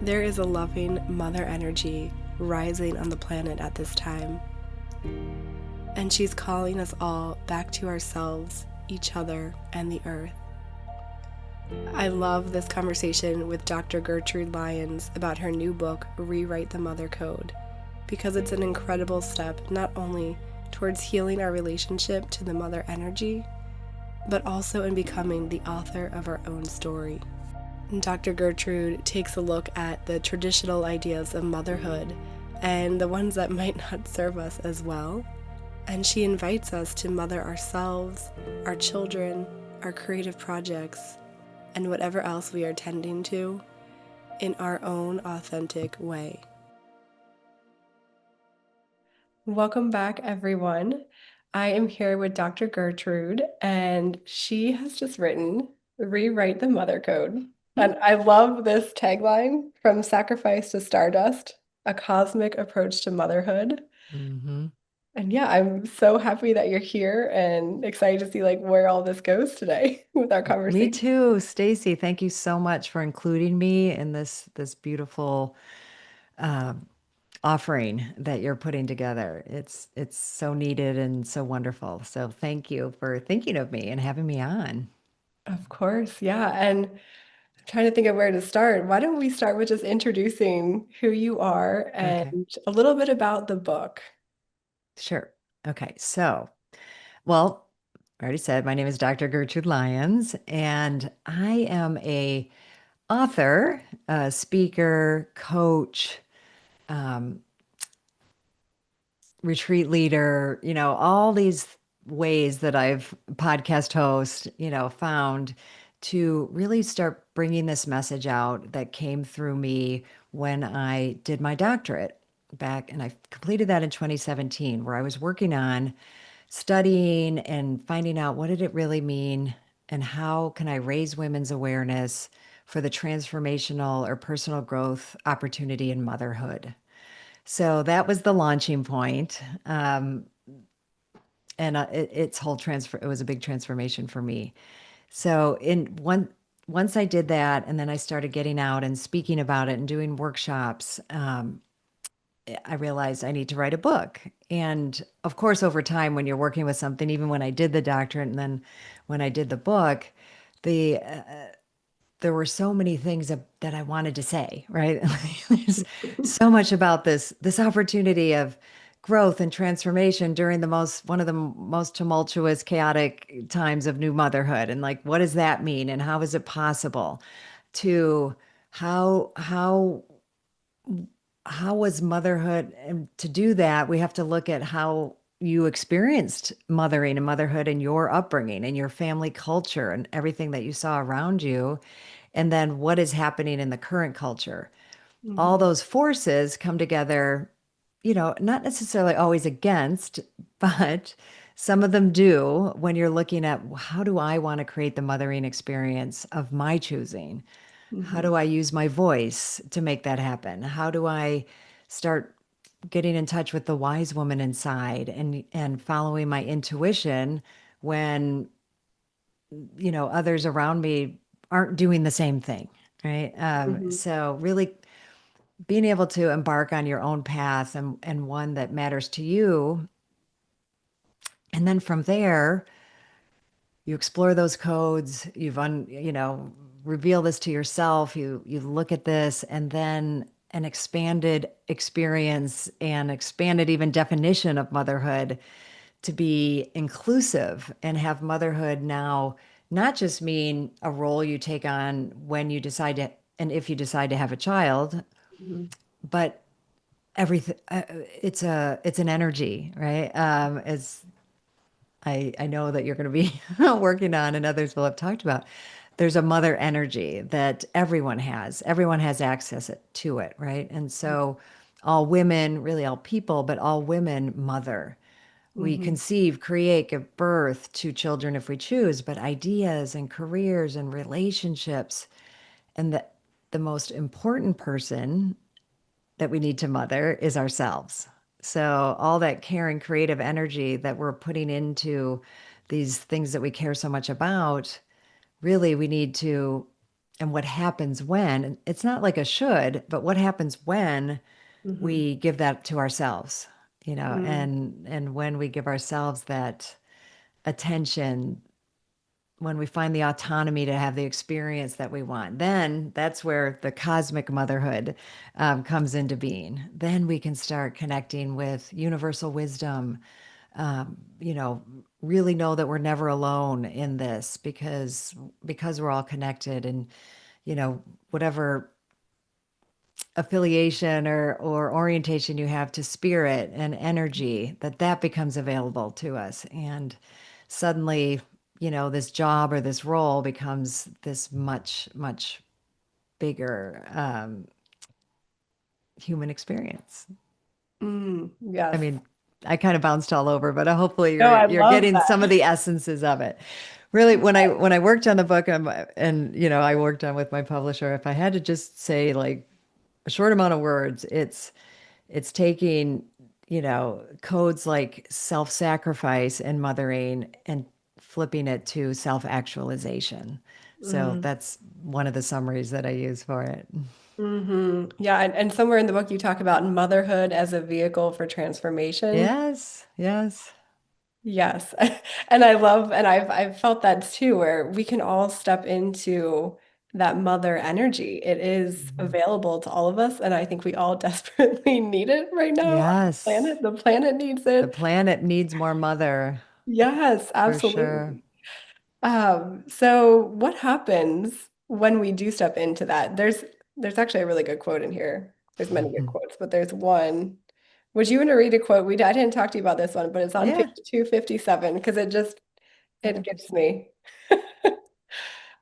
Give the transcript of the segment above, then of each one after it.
There is a loving mother energy rising on the planet at this time, and she's calling us all back to ourselves, each other, and the earth. I love this conversation with Dr. Gertrude Lyons about her new book, Rewrite the Mother Code, because it's an incredible step not only towards healing our relationship to the mother energy, but also in becoming the author of our own story. Dr. Gertrude takes a look at the traditional ideas of motherhood and the ones that might not serve us as well, and she invites us to mother ourselves, our children, our creative projects, and whatever else we are tending to in our own authentic way. Welcome back, everyone. I am here with Dr. Gertrude, and she has just written Rewrite the Mother Code. And I love this tagline, From Sacrifice to Stardust, a cosmic approach to motherhood. Mm-hmm. And yeah, I'm so happy that you're here and excited to see where all this goes today with our Me conversation. too, Stacy. Thank you so much for including me in this beautiful uh, offering that you're putting together. It's so needed and so wonderful. So thank you for thinking of me and having me on. Of course, yeah. And I'm trying to think of where to start. Why don't we start with just introducing who you are Okay, and a little bit about the book? sure. Okay, so well, I already said my name is Dr. Gertrude Lyons, and I am a author, a speaker, coach. Um, Retreat leader, all these ways that I've podcast host, found to really start bringing this message out that came through me when I did my doctorate back, and I completed that in 2017, where I was working on studying and finding out what did it really mean and how can I raise women's awareness for the transformational or personal growth opportunity in motherhood. So that was the launching point. And its whole transfer, it was a big transformation for me. So once I did that, and then I started getting out and speaking about it and doing workshops, I realized I need to write a book. And of course, over time, when you're working with something, even when I did the doctorate and then when I did the book, the there were so many things that I wanted to say, right? There's so much about this opportunity of growth and transformation during one of the most tumultuous, chaotic times of new motherhood. And like, what does that mean? And how is it possible to how how was motherhood? And to do that, we have to look at how you experienced mothering and motherhood and your upbringing and your family culture and everything that you saw around you, and then what is happening in the current culture. All Mhm, those forces come together, not necessarily always against, but some of them do when you're looking at how do I want to create the mothering experience of my choosing? How mhm, do I use my voice to make that happen? How do I start getting in touch with the wise woman inside and following my intuition when others around me aren't doing the same thing, right? mhm, So really being able to embark on your own path and one that matters to you, and then from there you explore those codes, reveal this to yourself, you look at this, and then an expanded experience and expanded even definition of motherhood to be inclusive and have motherhood now not just mean a role you take on when you decide to, and if you decide to have a child, mhm, but everything. It's an energy, right? As I know that you're going to be working on, and others will have talked about. There's a mother energy that everyone has. Everyone has access to it, right? And so, all women, really all people, but all women mother. We mhm, conceive, create, give birth to children if we choose, but ideas and careers and relationships, and the most important person that we need to mother is ourselves. So, all that care and creative energy that we're putting into these things that we care so much about, really, we need to and what happens when, it's not like a should, but what happens when Mm-hmm. we give that to ourselves, Mm. and when we give ourselves that attention, when we find the autonomy to have the experience that we want, then that's where the cosmic motherhood comes into being. Then we can start connecting with universal wisdom, you know, really know that we're never alone in this because we're all connected, and whatever affiliation or orientation you have to spirit and energy, that becomes available to us, and suddenly this job or this role becomes this much bigger human experience. Mm. I Yes. mean, I kind of bounced all over, but hopefully No, you're I you're love getting some of the essences of it. Really, when I worked on the book, and I worked on with my publisher, if I had to just say like a short amount of words, it's taking, codes like self-sacrifice and mothering and flipping it to self-actualization. So that. that's one of the summaries that I use for it. Yeah, and somewhere in the book you talk about motherhood as a vehicle for transformation. Yes, yes. Yes. And I love, and I've felt that too, where we can all step into that mother energy. It is Mhm. available to all of us, and I think we all desperately need it right now on the Yes. planet. The planet needs The it. planet needs more mother, Yes, for sure. absolutely. So what happens when we do step into that? There's actually a really good quote in here. There's many good quotes, but there's one. Would you want to read a quote? I didn't talk to you about this one, but it's on page Yeah. 257 because it gets 100%. me.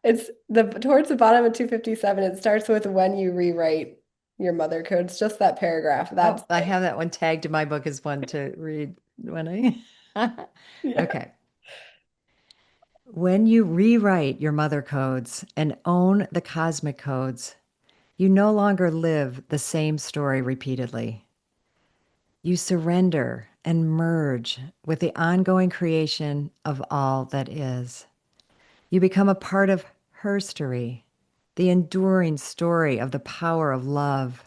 It's the towards the bottom of 257. It starts with when you rewrite your mother code. It's just that paragraph. That's Oh, I like, have that one tagged in my book as one to read when I. yeah. Okay. When you rewrite your mother codes and own the cosmic codes, you no longer live the same story repeatedly. You surrender and merge with the ongoing creation of all that is. You become a part of her story, the enduring story of the power of love,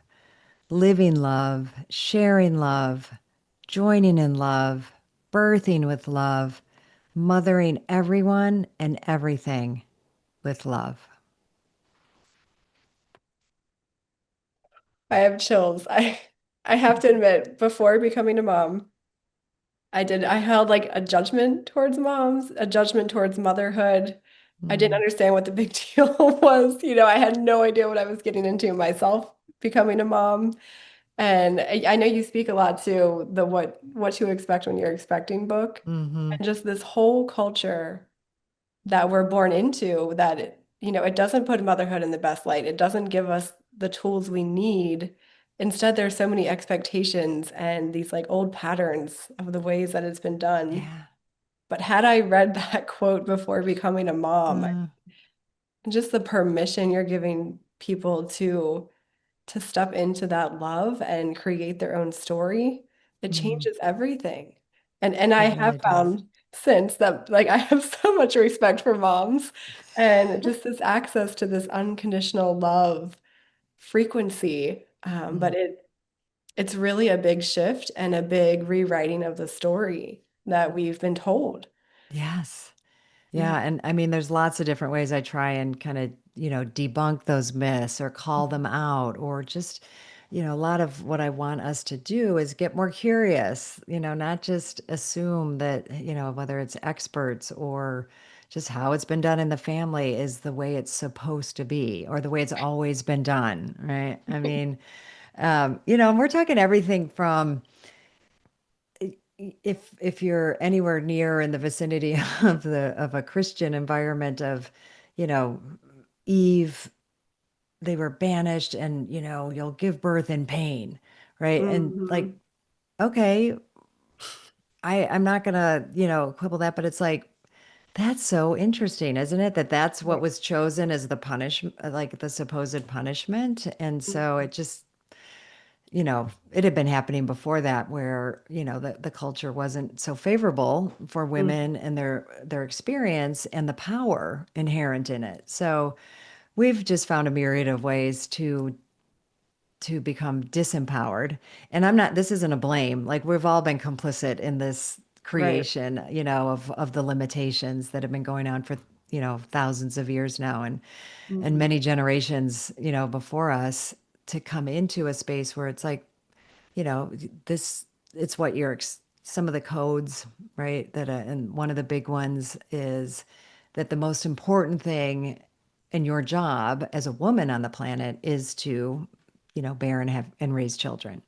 living love, sharing love, joining in love, birthing with love, mothering everyone and everything with love. I have chills. I have to admit, before becoming a mom, I held like a judgment towards moms, a judgment towards motherhood. I didn't Mm, understand what the big deal was. I had no idea what I was getting into myself becoming a mom. And I know you speak a lot to the what to expect when you're expecting book. mm-hmm. And just this whole culture that we're born into that it doesn't put motherhood in the best light. It doesn't give us the tools we need. Instead, there's so many expectations and these like old patterns of the ways that it's been done. Yeah. But had I read that quote before becoming a mom, Mm, just the permission you're giving people to step into that love and create their own story, it mm, changes everything. And I it have really does. found since that like I have so much respect for moms and just this access to this unconditional love frequency. But Mm, it's really a big shift and a big rewriting of the story that we've been told. yes. Yeah. Yeah, and I mean, there's lots of different ways I try and kind of, debunk those myths or call them out, or just, a lot of what I want us to do is get more curious, not just assume that, whether it's experts or just how it's been done in the family is the way it's supposed to be or the way it's always been done, right? I mean, and we're talking everything from if you're anywhere near in the vicinity of a Christian environment of, you know, Eve, they were banished and, you'll give birth in pain, right? And like, Mhm. okay, I'm not gonna, quibble that, but it's like, that's so interesting, isn't it? That's what was chosen as the punishment, like the supposed punishment. And so it just, it had been happening before that where, the culture wasn't so favorable for Mhm. women and their experience and the power inherent in it. So we've just found a myriad of ways to become disempowered. And I'm not, this isn't a blame. Like we've all been complicit in this Right. creation, of the limitations that have been going on for, thousands of years now and Mm-hmm. many generations, before us to come into a space where it's like, you know, this, it's what you're, some of the codes, right? And one of the big ones is that the most important thing in your job as a woman on the planet is to, bear and have and raise children.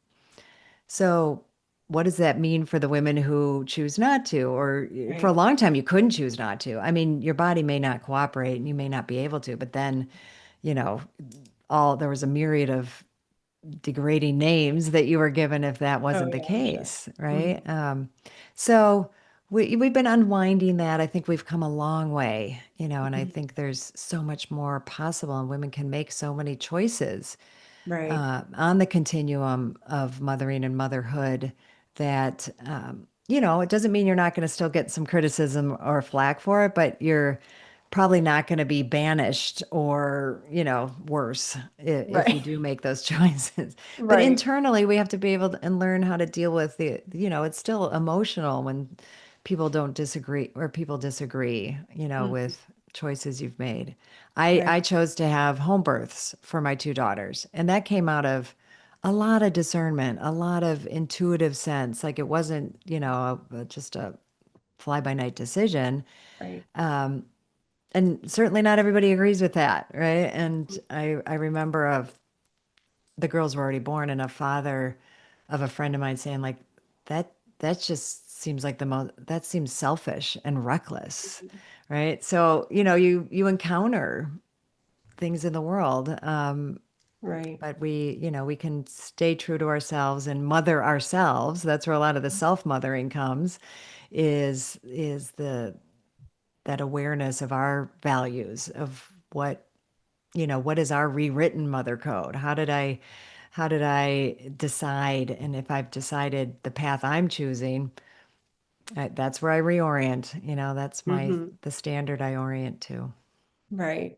So, what does that mean for the women who choose not to? Or for a Right. long time, you couldn't choose not to. I mean, your body may not cooperate and you may not be able to, but then, you know, there was a myriad of degrading names that you were given if that Oh wasn't the yeah, I'm sure. case, right? Mm-hmm. So we've been unwinding that. I think we've come a long way, and I Mm-hmm. think there's so much more possible, and women can make so many choices Right. on the continuum of mothering and motherhood that, it doesn't mean you're not going to still get some criticism or flack for it, but you're probably not going to be banished or, worse if you Right. do make those choices. But Right. internally, we have to be able to and learn how to deal with it's still emotional when people don't disagree or people disagree, Mm-hmm. with choices you've made. I Right. chose to have home births for my two daughters, and that came out of a lot of discernment, a lot of intuitive sense. Like it wasn't, just a fly by night decision. Right. And certainly not everybody agrees with that, right? And I remember of the girls were already born, and a father of a friend of mine saying like that just seems like the most that seems selfish and reckless, right? So you encounter things in the world, Right. but we can stay true to ourselves and mother ourselves. That's where a lot of the self-mothering comes, is the that awareness of our values, of what is our rewritten mother code. How did I decide, and if I've decided the path I'm choosing, that's where I reorient. That's Mm-hmm. the standard I orient to. Right.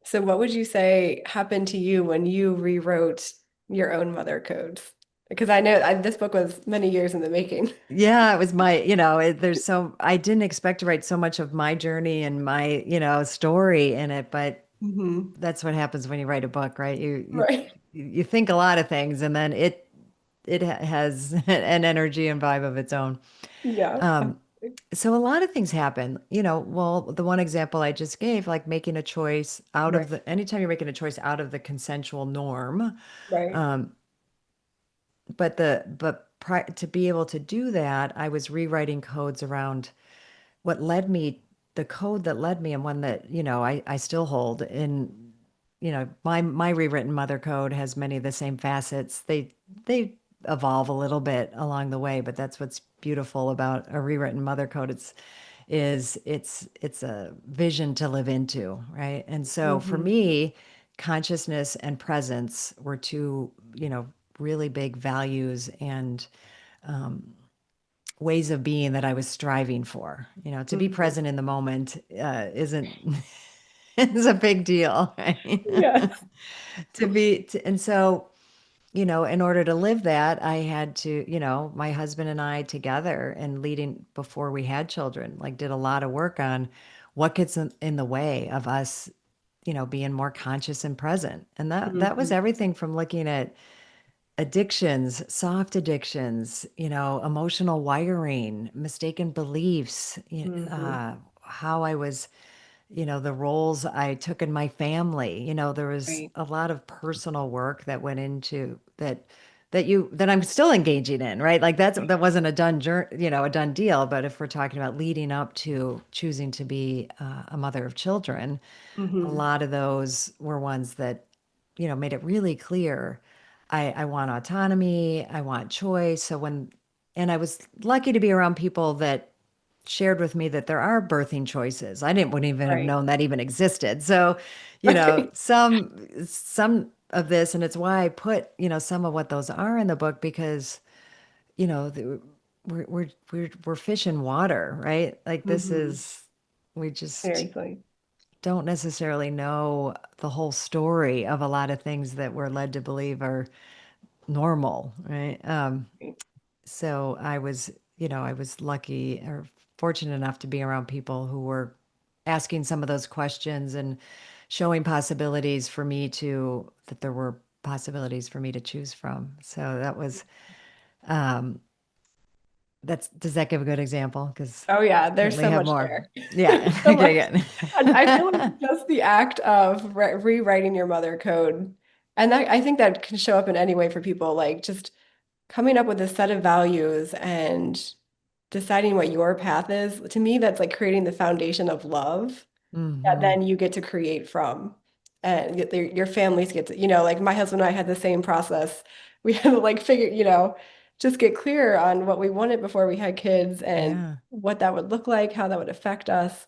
So what would you say happened to you when you rewrote your own mother codes? Because I know this book was many years in the making. Yeah, it was there's so, I didn't expect to write so much of my journey and my, story in it, but Hmm. that's what happens when you write a book, right? Right. You think a lot of things, and then has an energy and vibe of its own. Yeah. Um, so a lot of things happen, well, the one example I just gave, like making a choice Right. anytime you're making a choice out of the consensual norm, Right. um, to be able to do that, I was rewriting codes around what led me, the code that led me, and one that, I still hold in, my rewritten mother code has many of the same facets. They evolve a little bit along the way, but that's what's beautiful about a rewritten mother code. It's a vision to live into, right? And so for Hmm. me, consciousness and presence were two, really big values and ways of being that I was striving for. To be Hmm. present in the moment isn't is a big deal, right? Yes. And so, in order to live that, I had to, my husband and I together and leading before we had children, like did a lot of work on what gets in the way of us, being more conscious and present. And that was Hmm. everything from looking at addictions, soft addictions, emotional wiring, mistaken beliefs, Hmm. how I was, the roles I took in my family. There was Right. a lot of personal work that went into that I'm still engaging in, right? Like that wasn't a done a done deal. But if we're talking about leading up to choosing to be a mother of children, a Hmm. lot of those were ones that, made it really clear. I want autonomy, I want choice. And I was lucky to be around people that shared with me that there are birthing choices. Wouldn't even have Right. known that even existed. So, Right. some of this, and it's why I put, some of what those are in the book, because, you know, the, we're fish in water, right? Like this Hmm. is, we just Seriously. don't necessarily know the whole story of a lot of things that we're led to believe are normal, right? So I was, I was lucky or fortunate enough to be around people who were asking some of those questions and showing possibilities for me to, that there were possibilities for me to choose from. So that was, um, does that give a good example? Because Oh yeah, there's certainly so have much more. there. Yeah. There's so Okay, much. good. And I feel like just the act of rewriting your mother code, and I think that can show up in any way for people, like just coming up with a set of values and deciding what your path is. To me, that's like creating the foundation of love that Hmm. then you get to create from. And your families get to, like my husband and I had the same process. We had to like figure, just get clear on what we wanted before we had kids and Yeah. what that would look like, how that would affect us.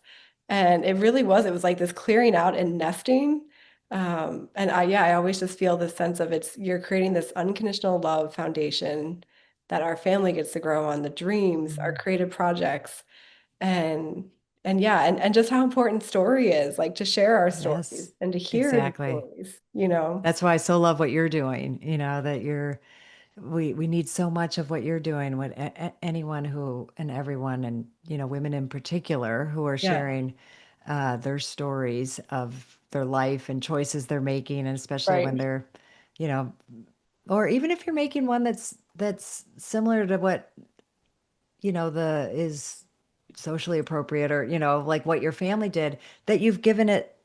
And it was like this clearing out and nesting. And I always just feel this sense of you're creating this unconditional love foundation that our family gets to grow on, the dreams, our Mm. creative projects and and yeah, and just how important story is, like to share our stories Yes, and to hear the exactly. stories. That's why I so love what you're doing, that we need so much of what you're doing, what anyone who and everyone and, women in particular who are Yeah, sharing their stories of their life and choices they're making, and especially when right. they're, you know, or even if you're making one that's similar to what, the is socially appropriate or, like what your family did, that you've given it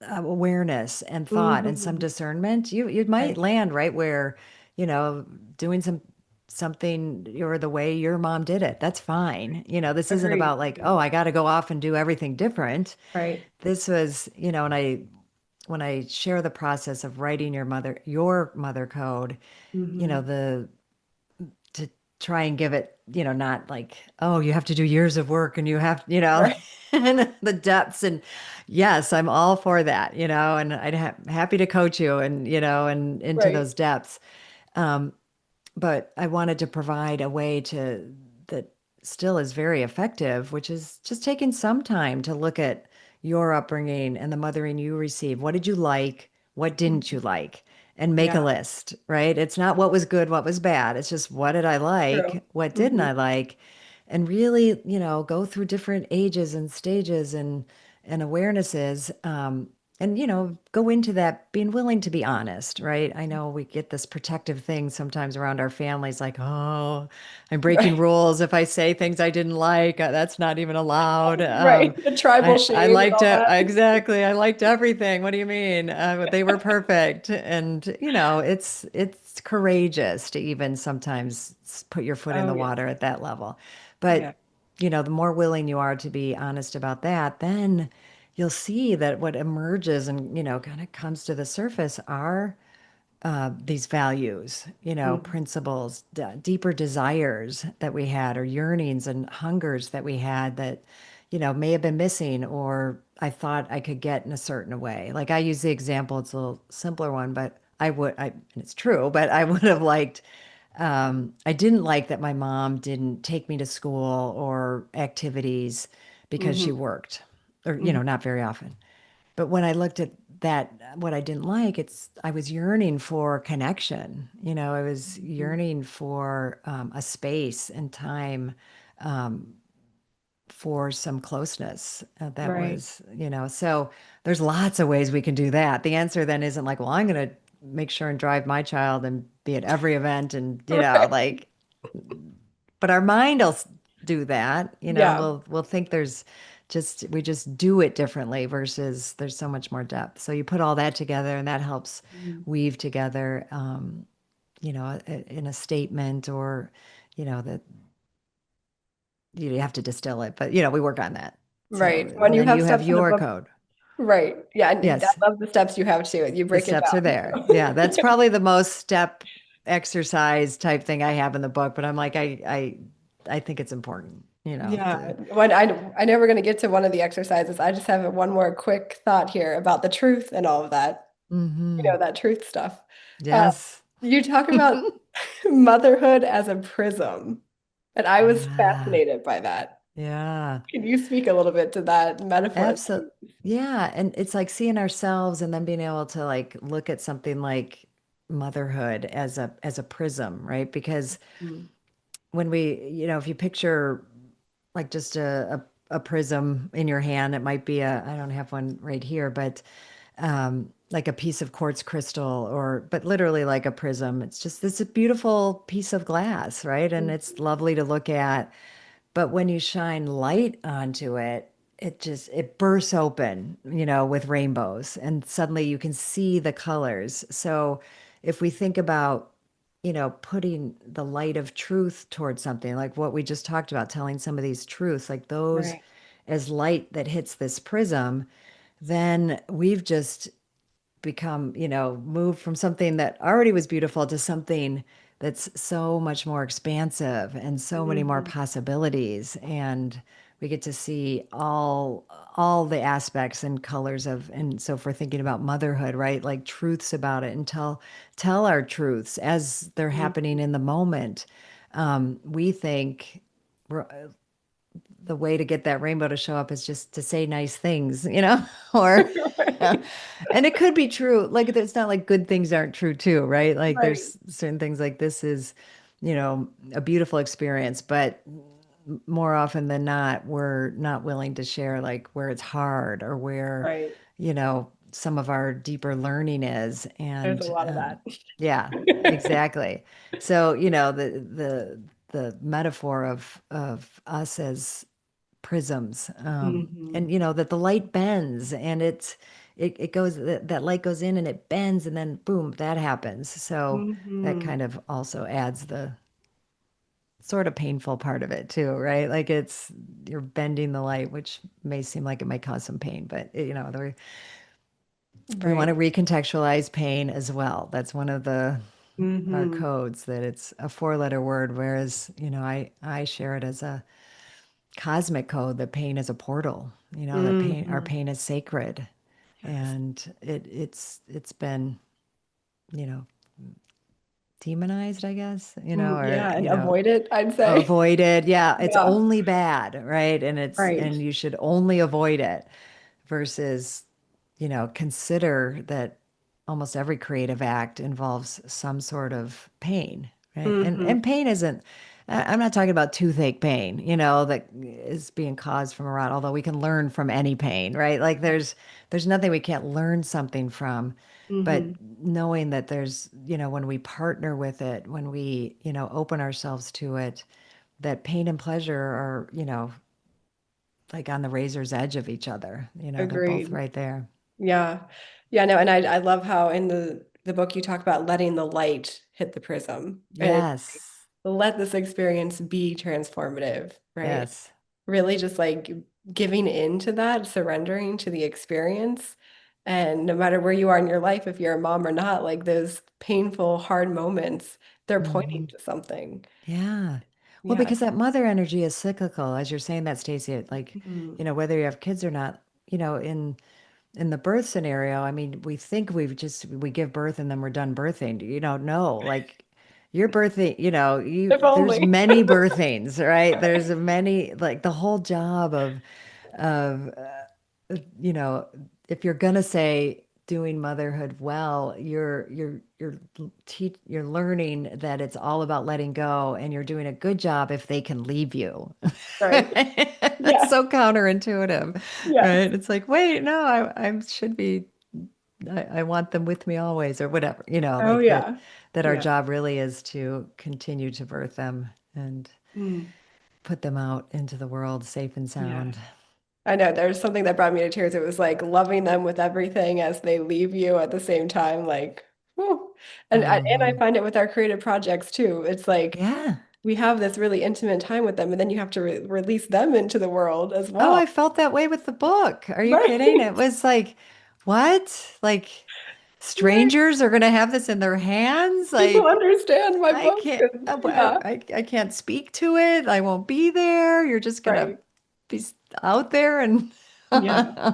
awareness and thought and some Hmm. discernment, you might Right. land right where, you know, doing something or the way your mom did it. That's fine. This isn't Agreed. about like, oh, I got to go off and do everything different. Right. This was, and when I share the process of writing your mother code, Hmm. the to try and give it, not like, oh, you have to do years of work and you have, Right. and the depths. And yes, I'm all for that, and happy to coach you and, and into Right. those depths. Um, but I wanted to provide a way that still is very effective, which is just taking some time to look at your upbringing and the mothering you received. What did you like? What didn't you Mhm. like? And make a Yeah, list, right? It's not what was good, what was bad. It's just what did I true. like? What didn't Hmm. I like? And really, go through different ages and stages and awarenesses. And go into that being willing to be honest, right? I know we get this protective thing sometimes around our families, like, oh, I'm breaking Right. rules if I say things I didn't like. That's not even allowed. Right. The tribal I shame and liked all it. that. Exactly. I liked everything. What do you mean? They were perfect. And, it's courageous to even sometimes put your foot in Oh the yeah. water at that level. Yeah. But, the more willing you are to be honest about that, then you'll see that what emerges and, kind of comes to the surface are these values, Mhm. principles, deeper desires that we had, or yearnings and hungers that we had that, may have been missing, or I thought I could get in a certain way. Like I use the example, it's a little simpler one, but and it's true, but I would have liked, I didn't like that my mom didn't take me to school or activities because she Hmm. worked, or, Hmm. not very often. But when I looked at that, what I didn't like, I was yearning for connection. I was yearning for a space and time for some closeness. That Right. was, so there's lots of ways we can do that. The answer then isn't like, well, I'm going to make sure and drive my child and be at every event and, Right. like, but our mind will do that. Yeah. We'll think we just do it differently versus there's so much more depth. So you put all that together and that helps Mhm. weave together, in a statement, or, that you have to distill it, but we work on that. So, Right. When and you then have you have steps in the your book. code. Right. Yeah. And Yes, I love the steps you have too. You the break it steps are down. there. Yeah, that's probably the most step exercise type thing I have in the book, but I'm like, I think it's important, Yeah. to. When I never going to get to one of the exercises. I just have one more quick thought here about the truth and all of that. Hmm. That truth stuff. Uh, Yes. you talk about motherhood as a prism, and I was Yeah. fascinated by that. Yeah. Can you speak a little bit to that metaphor? Absolutely. Yeah. And it's like seeing ourselves and then being able to like look at something like motherhood as a prism, right? Because Mm, when we, if you picture like just a prism in your hand, it might be I don't have one right here, but like a piece of quartz crystal but literally like a prism. It's just this beautiful piece of glass, right? And it's mhm. lovely to look at. But when you shine light onto it, it bursts open, with rainbows, and suddenly you can see the colors. So if we think about, putting the light of truth towards something, like what we just talked about, telling some of these truths, like those Right. as light that hits this prism, then we've just become, moved from something that already was beautiful to something that's so much more expansive and so many more Mhm. possibilities. And we get to see all the aspects and colors of, and so if we're thinking about motherhood, right? Like truths about it, and tell our truths as they're happening in the moment. We think the way to get that rainbow to show up is just to say nice things, or Right. and it could be true. Like it's not like good things aren't true too, right? Like Right. there's certain things like this is, a beautiful experience, but more often than not, we're not willing to share like where it's hard or where, Right. some of our deeper learning is. There's a And lot of that. yeah, exactly. So, the metaphor of us as prisms, Hmm. and that the light bends, and it goes, that light goes in and it bends, and then boom, that happens. So that Hmm. kind of also adds the sort of painful part of it too, right? Like you're bending the light, which may seem like it might cause some pain, but we want Right. to recontextualize pain as well. That's one of the our Hmm. codes, that it's a four-letter word, whereas I share it as a cosmic code, that pain is a portal, that our Hmm. pain is sacred. Yes. And it's been, you know, demonized, I guess, Mm, or, yeah, and avoid it, I'd say. avoided. Yeah, it's Yeah. only bad, right? And Right. you should only avoid it, versus, consider that almost every creative act involves some sort of pain, right? Hmm. And pain isn't, I'm not talking about toothache pain, that is being caused from a rot, although we can learn from any pain, right? Like there's nothing we can't learn something from. But Hmm. knowing that there's, when we partner with it, when we, open ourselves to it, that pain and pleasure are, like on the razor's edge of each other. They're both Agreed. right there. Yeah. Yeah, no, and I love how in the book you talk about letting the light hit the prism. And it's like, Yes. let this experience be transformative, right? Yes. Really just like giving in to that, surrendering to the experience. And no matter where you are in your life, if you're a mom or not, like those painful, hard moments, they're pointing Hmm. to something. Yeah. Well, Yeah. because that mother energy is cyclical, as you're saying that, Stacey, like, Mhm. whether you have kids or not, in the birth scenario, I mean, we think we give birth and then we're done birthing. No, like you're birthing, If there's only. many birthings, right? There's a many, like the whole job of you know, if you're gonna say doing motherhood well, you're learning that it's all about letting go, and you're doing a good job if they can leave you. Right. That's Yeah. so counterintuitive, Yes. right? It's like, wait, no, I should be, I want them with me always, or whatever, Oh like that, yeah. our Yeah. job really is to continue to birth them and Mm. put them out into the world safe and Yeah. sound. I know there's something that brought me to tears. It was like loving them with everything as they leave you at the same time. Like, whew. And I Hmm. find it with our creative projects too. It's like Yeah. we have this really intimate time with them, and then you have to release them into the world as Oh, I well. felt that way with the book. Are you kidding? It Right. was like, what? Like Right. strangers are going to have this in their hands? People Like understand my I book. can't, And yeah. I can't speak to it. I won't be there. You're just going to Right. be out there and Yeah.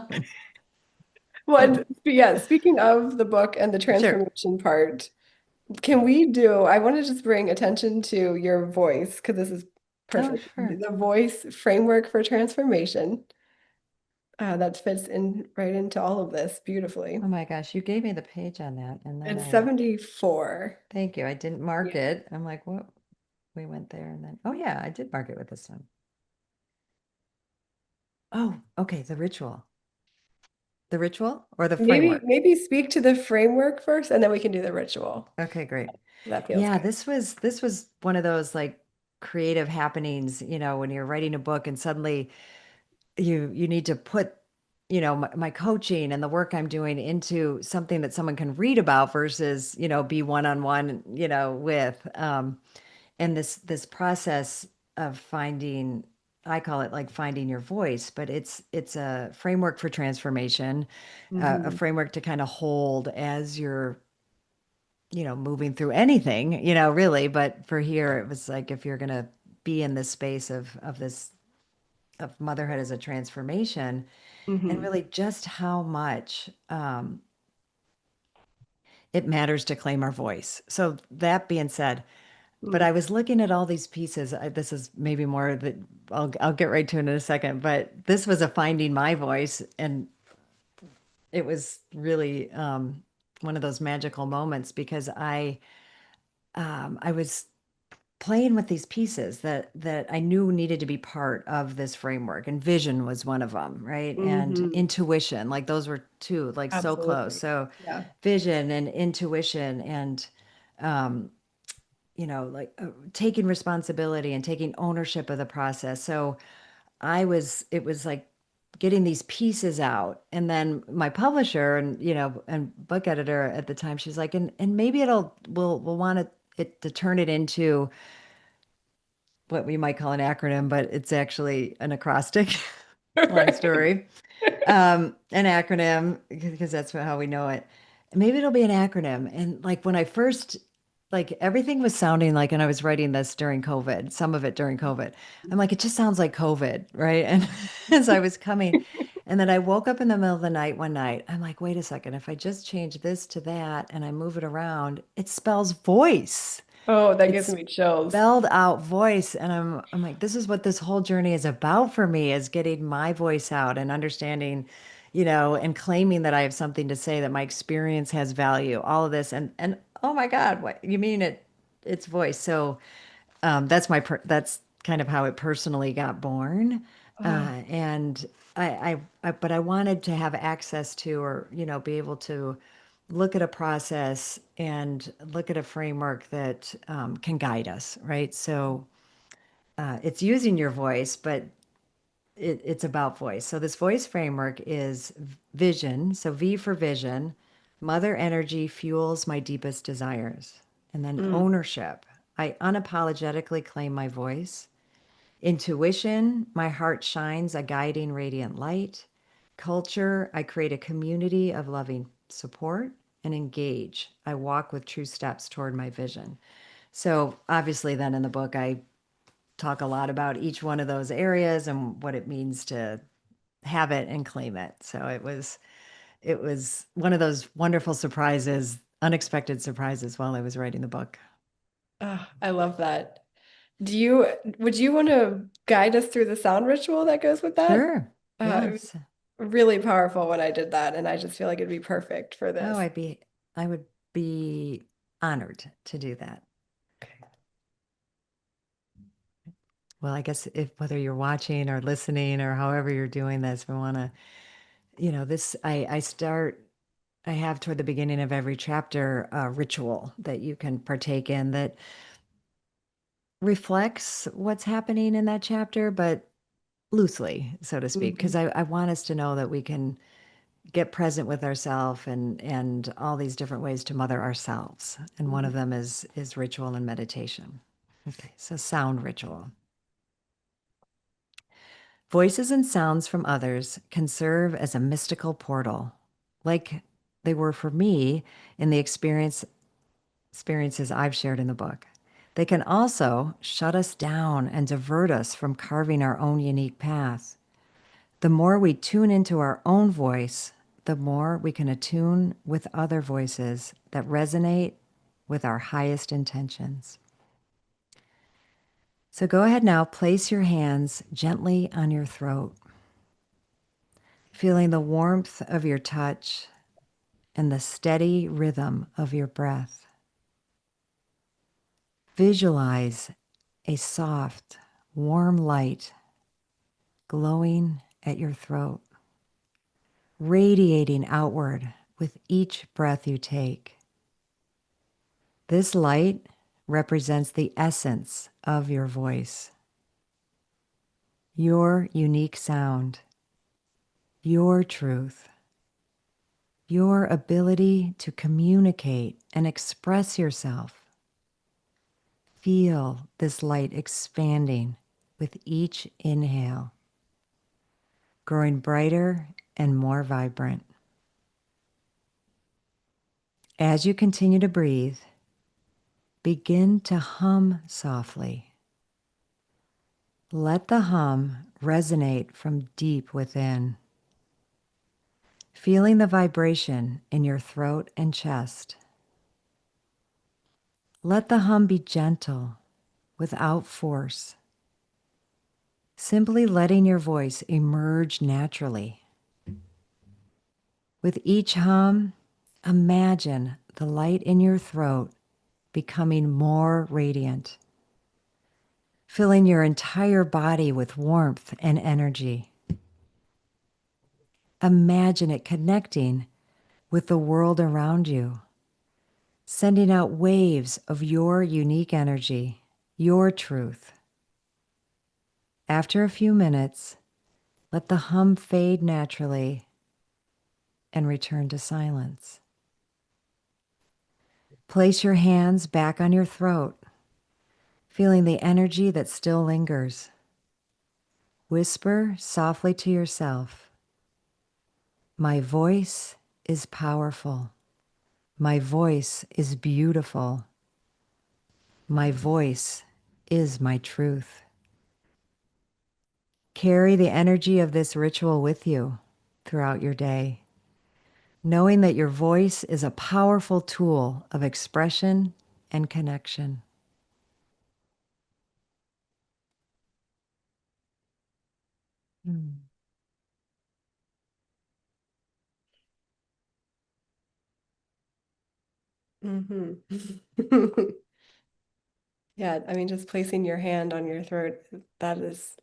Well, and yeah, speaking of the book and the sure. transformation part, can we do, I want to just bring attention to your voice because this is Oh, perfect. sure. The voice framework for transformation. That fits in right into all of this beautifully. Oh my gosh, you gave me the page on that, and then It's I 74. thank you. I didn't mark Yeah. it. I'm like, what? We went there, and then oh yeah, I did mark it with this one. Oh, okay, the ritual. The ritual or the Maybe framework? maybe speak to the framework first, and then we can do the ritual. Okay, great. That feels Yeah, good. this was one of those like creative happenings, when you're writing a book and suddenly you need to put, my coaching and the work I'm doing into something that someone can read about versus, be one-on-one, with. And this process of finding, I call it like finding your voice, but it's a framework for transformation, a Hmm. framework to kind of hold as you're moving through anything, really. But for here, it was like if you're gonna be in this space of this of motherhood as a transformation, and Hmm. really just how much it matters to claim our voice. So that being said, but I was looking at all these pieces. This is maybe more that I'll get right to it in a second. But this was a finding my voice, and it was really one of those magical moments because I was playing with these pieces that I knew needed to be part of this framework, and vision was one of them, right? And Hmm. intuition, like those were two, like so close. Absolutely. So Yeah. vision and intuition and um, like taking responsibility and taking ownership of the process. So it was like getting these pieces out. And then my publisher and, and book editor at the time, she's like, and maybe we'll want it to turn it into what we might call an acronym, but it's actually an acrostic. Long Right. story. An acronym because that's how we know it. Maybe it'll be an acronym. And like when I first, like everything was sounding like, and I was writing this during COVID, some of it during COVID. I'm like, it just sounds like COVID, right? And as I was coming, and then I woke up in the middle of the night one night. I'm like, wait a second, if I just change this to that and I move it around, it spells voice. Oh, that gives It's me chills. spelled out voice. And I'm like, this is what this whole journey is about for me, is getting my voice out and understanding, and claiming that I have something to say, that my experience has value, all of this. And oh my God, what you mean it's voice. So that's kind of how it personally got born. Oh, And but I wanted to have access to, or, be able to look at a process and look at a framework that can guide us, right? So it's using your voice, but it's about voice. So this voice framework is vision. So V for vision, mother energy fuels my deepest desires. And then mm, ownership. I unapologetically claim my voice. Intuition, my heart shines a guiding radiant light. Culture, I create a community of loving support. And engage, I walk with true steps toward my vision. So obviously then in the book, I talk a lot about each one of those areas and what it means to have it and claim it. So it was one of those wonderful surprises, unexpected surprises while I was writing the book. I love that. Would you want to guide us through the sound ritual that goes with that? Sure. It was Yes. really powerful when I did that, and I just feel like it'd be perfect for Oh, this. I would be honored to do that. Well, I guess if whether you're watching or listening or however you're doing this, we want to, this, I have toward the beginning of every chapter a ritual that you can partake in that reflects what's happening in that chapter, but loosely, so to speak, Hmm. because I want us to know that we can get present with ourselves and all these different ways to mother ourselves. And one of them is ritual and meditation. Okay, so sound ritual. Voices and sounds from others can serve as a mystical portal, like they were for me in the experiences I've shared in the book. They can also shut us down and divert us from carving our own unique path. The more we tune into our own voice, the more we can attune with other voices that resonate with our highest intentions. So go ahead now, place your hands gently on your throat, feeling the warmth of your touch and the steady rhythm of your breath. Visualize a soft, warm light glowing at your throat, radiating outward with each breath you take. This light represents the essence of your voice, your unique sound, your truth, your ability to communicate and express yourself. Feel this light expanding with each inhale, growing brighter and more vibrant. As you continue to breathe, begin to hum softly. Let the hum resonate from deep within, feeling the vibration in your throat and chest. Let the hum be gentle, without force, simply letting your voice emerge naturally. With each hum, imagine the light in your throat becoming more radiant, filling your entire body with warmth and energy. Imagine it connecting with the world around you, sending out waves of your unique energy, your truth. After a few minutes, let the hum fade naturally and return to silence. Place your hands back on your throat, feeling the energy that still lingers. Whisper softly to yourself, "My voice is powerful. My voice is beautiful. My voice is my truth." Carry the energy of this ritual with you throughout your day, knowing that your voice is a powerful tool of expression and connection. Mm. Hmm. Yeah, I mean, just placing your hand on your throat, that is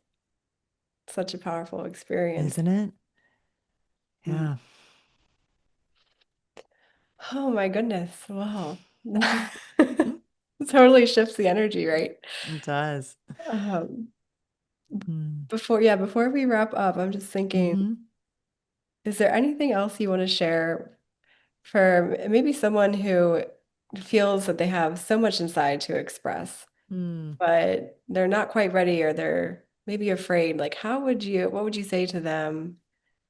such a powerful experience. Isn't it? Mm. Yeah. Oh my goodness. Wow. Totally shifts the energy, right? It does. Um, Mm. before we wrap up, I'm just thinking, Mm-hmm. is there anything else you want to share for maybe someone who feels that they have so much inside to express, Mm. but they're not quite ready or they're maybe afraid? Like, what would you say to them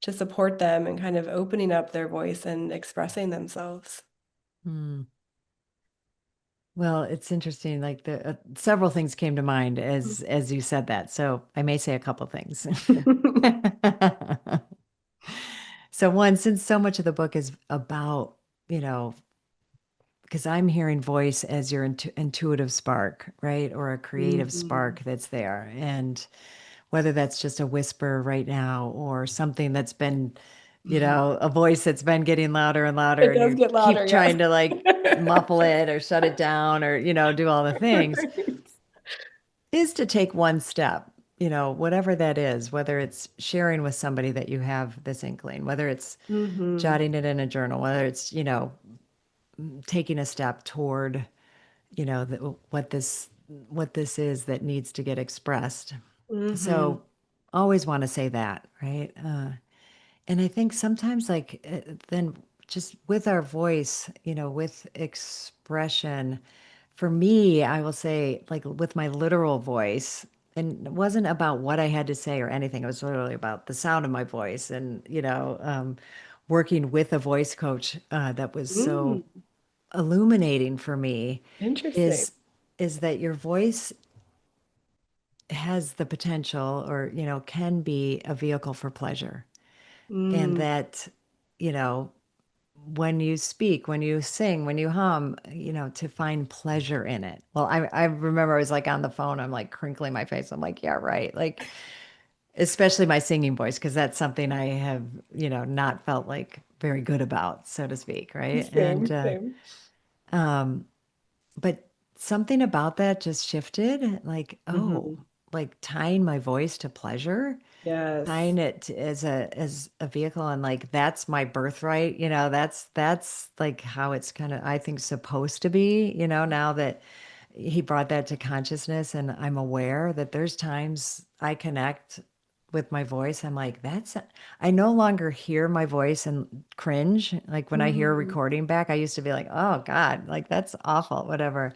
to support them and kind of opening up their voice and expressing themselves? Mm. Well, it's interesting. Like the several things came to mind as you said that. So I may say a couple things. So one, since so much of the book is about, you know, because I'm hearing voice as your intuitive spark, right? Or a creative Mhm. spark that's there. And whether that's just a whisper right now or something that's been, a voice that's been getting louder and louder It and does you get louder, keep yes. trying to like muffle it or shut it down or, do all the things, is to take one step, whatever that is, whether it's sharing with somebody that you have this inkling, whether it's Mhm. jotting it in a journal, whether it's, taking a step toward, what this is that needs to get expressed. Mhm. So always want to say that, right? And I think sometimes like then just with our voice, with expression, for me, I will say like with my literal voice, and it wasn't about what I had to say or anything. It was literally about the sound of my voice and, working with a voice coach that was so Mm, illuminating for me interesting. is is that your voice has the potential or, can be a vehicle for pleasure. And Mm, that, you know, when you speak, when you sing, when you hum, to find pleasure in it. Well, I remember I was like on the phone, I'm like crinkling my face. I'm like, yeah, right. Like, especially my singing voice, because that's something I have, not felt like very good about, so to speak. Right. And, Same, same. um, but something about that just shifted like, oh, Hmm. like tying my voice to pleasure, Yes. tying it as a vehicle, and like that's my birthright, that's like how it's kind of, I think, supposed to be, now that he brought that to consciousness and I'm aware that there's times I connect with my voice. I'm like, I no longer hear my voice and cringe. Like when I hear a Hmm. recording back, I used to be like, oh God, like that's awful, whatever.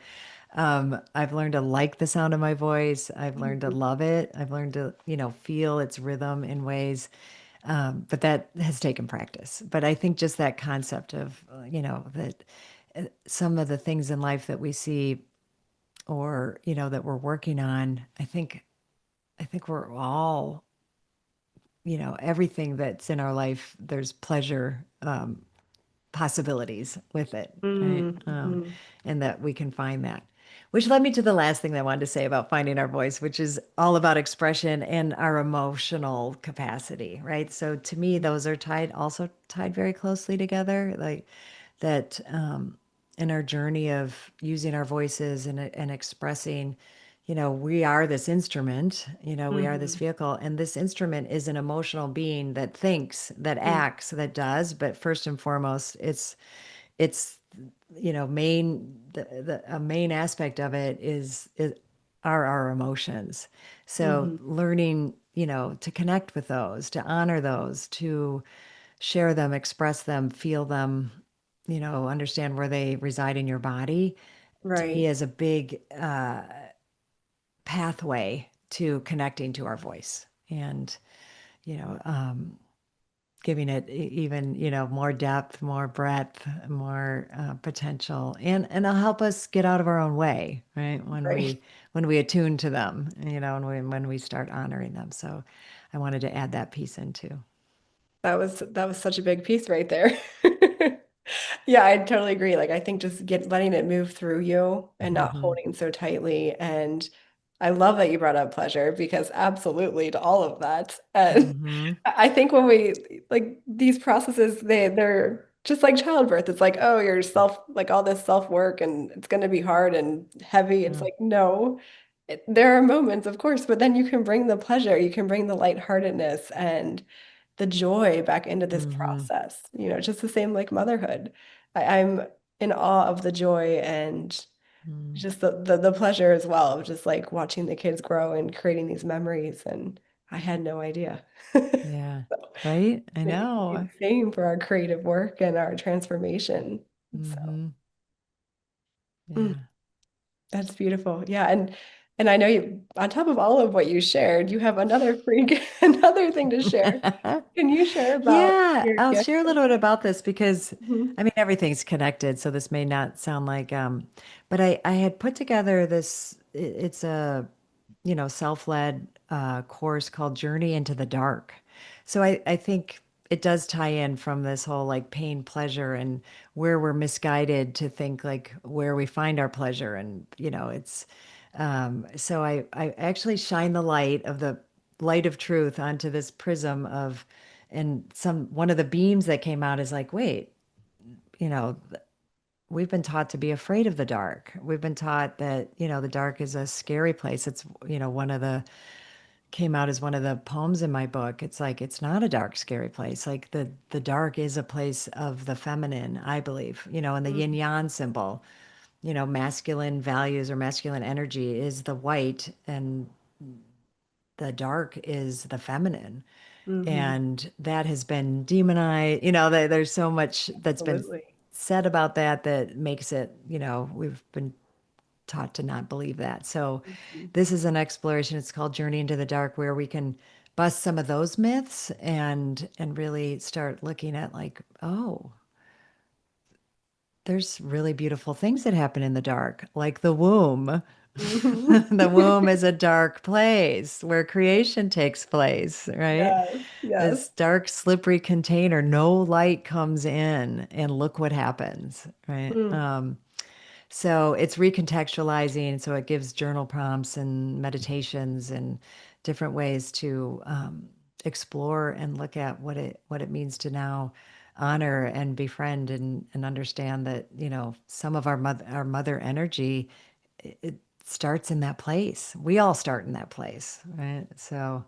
I've learned to like the sound of my voice. I've learned to love it. I've learned to, feel its rhythm in ways. But that has taken practice. But I think just that concept of, that some of the things in life that we see or, that we're working on, I think we're all, everything that's in our life, there's pleasure, possibilities with it, right? Mm-hmm. And that we can find that. Which led me to the last thing that I wanted to say about finding our voice, which is all about expression and our emotional capacity, right? So to me, those are also tied very closely together. Like that, in our journey of using our voices and expressing, we are this instrument, we are this Hmm. vehicle, and this instrument is an emotional being that thinks, that acts, that does. But first and foremost, it's a main aspect of it is are our emotions. So Hmm. learning, to connect with those, to honor those, to share them, express them, feel them, understand where they reside in your body, to me Right. is a big pathway to connecting to our voice and, you know, um, giving it even, more depth, more breadth, more potential, and it'll help us get out of our own way, right? Right. When we attune to them, and when we start honoring them. So I wanted to add that piece in too. That was such a big piece right there. Yeah, I totally agree. Like I think just get letting it move through you and not Hmm. holding so tightly. And I love that you brought up pleasure because absolutely to all of that. And Hmm. I think when we like these processes, they're just like childbirth. It's like, oh, you're self like all this self-work and it's gonna be hard and heavy. It's Yeah. like, no. There are moments, of course, but then you can bring the pleasure, you can bring the lightheartedness and the joy back into this Hmm. process. Just the same like motherhood. I'm in awe of the joy and Mm. just the pleasure as well of just like watching the kids grow and creating these memories. And I had no idea. Yeah. So Right? I it can be know. the same for our creative work and our transformation. So Hmm. mm, Yeah. that's beautiful. Yeah. And I know you, on top of all of what you shared, you have another freak, another thing to share. Can you share about Yeah, your I'll gift? share a little bit about this because Mhm. I mean everything's connected, so this may not sound like but I had put together this it's a self-led course called Journey into the Dark. So I think it does tie in from this whole like pain, pleasure, and where we're misguided to think like where we find our pleasure. And, it's so I actually shine the light of truth onto this prism of, and one of the beams that came out is like, wait, you know, we've been taught to be afraid of the dark. We've been taught that, the dark is a scary place. It's, one of the came out as one of the poems in my book. It's like it's not a dark, scary place. Like the dark is a place of the feminine, I believe. And the yin yang symbol, masculine values or masculine energy is the white, and the dark is the feminine. Mhm. And that has been demonized. There's so much that's been Absolutely. said about that makes it, we've been taught to not believe that. So Mhm. this is an exploration. It's called Journey into the Dark, where we can bust some of those myths and really start looking at like, oh, there's really beautiful things that happen in the dark, like the womb. The womb is a dark place where creation takes place, right? Yes, yes. This dark, slippery container, no light comes in, and look what happens, right? Mm. So it's recontextualizing. So it gives journal prompts and meditations and different ways to explore and look at what it means to now honor and befriend and understand that, some of our mother energy, it starts in that place. We all start in that place, right? So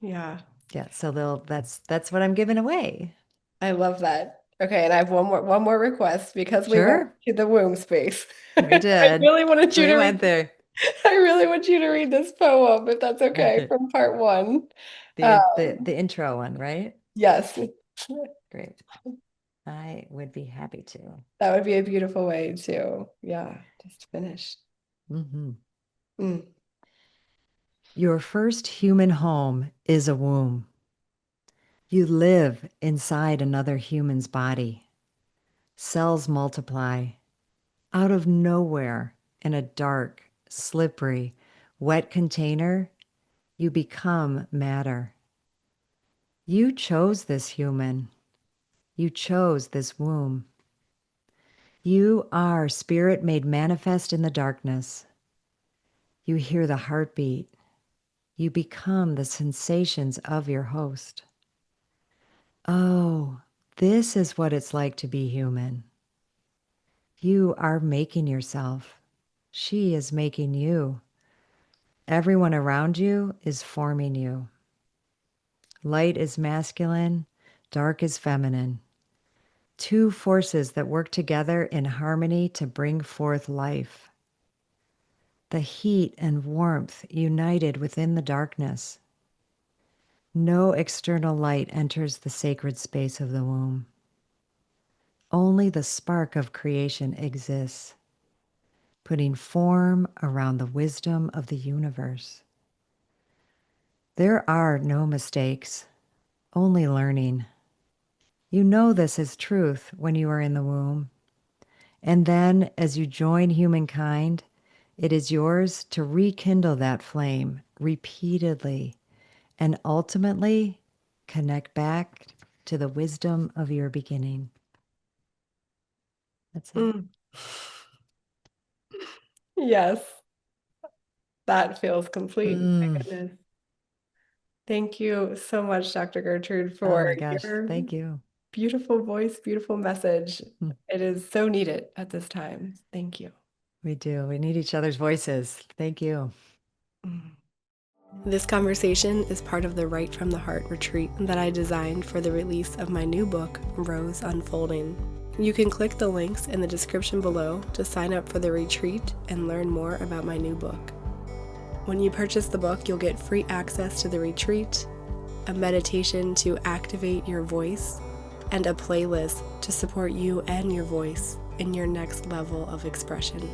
Yeah, yeah, so that's what I'm giving away. I love that. Okay, and I have one more request because we went Sure, to the womb space. we I did. really wanted you We to went read. there. I really want you to read this poem, if that's okay, Okay. from part one. The the Um, the intro one, right? yes, Great. I would be happy to. that would be a beautiful way to, yeah, just finish. Hmm. Mm. Your first human home is a womb. You live inside another human's body. Cells multiply out of nowhere in a dark, slippery, wet container. You become matter. You chose this human. You chose this womb. You are spirit made manifest in the darkness. You hear the heartbeat. You become the sensations of your host. Oh, this is what it's like to be human. You are making yourself. She is making you. Everyone around you is forming you. Light is masculine, dark is feminine. Two forces that work together in harmony to bring forth life. The heat and warmth united within the darkness. No external light enters the sacred space of the womb. Only the spark of creation exists, putting form around the wisdom of the universe. There are no mistakes, only learning. You know this is truth when you are in the womb. And then, as you join humankind, it is yours to rekindle that flame repeatedly and ultimately connect back to the wisdom of your beginning. That's it. Mm. Yes, that feels complete. My Mm. goodness. Thank you so much, Dr. Gertrude, Oh for my gosh. your Thank you. beautiful voice, beautiful message. Mm. It is so needed at this time. Thank you. We do. We need each other's voices. Thank you. Mm. This conversation is part of the Write from the Heart retreat that I designed for the release of my new book, Rose Unfolding. You can click the links in the description below to sign up for the retreat and learn more about my new book. When you purchase the book, you'll get free access to the retreat, a meditation to activate your voice, and a playlist to support you and your voice in your next level of expression.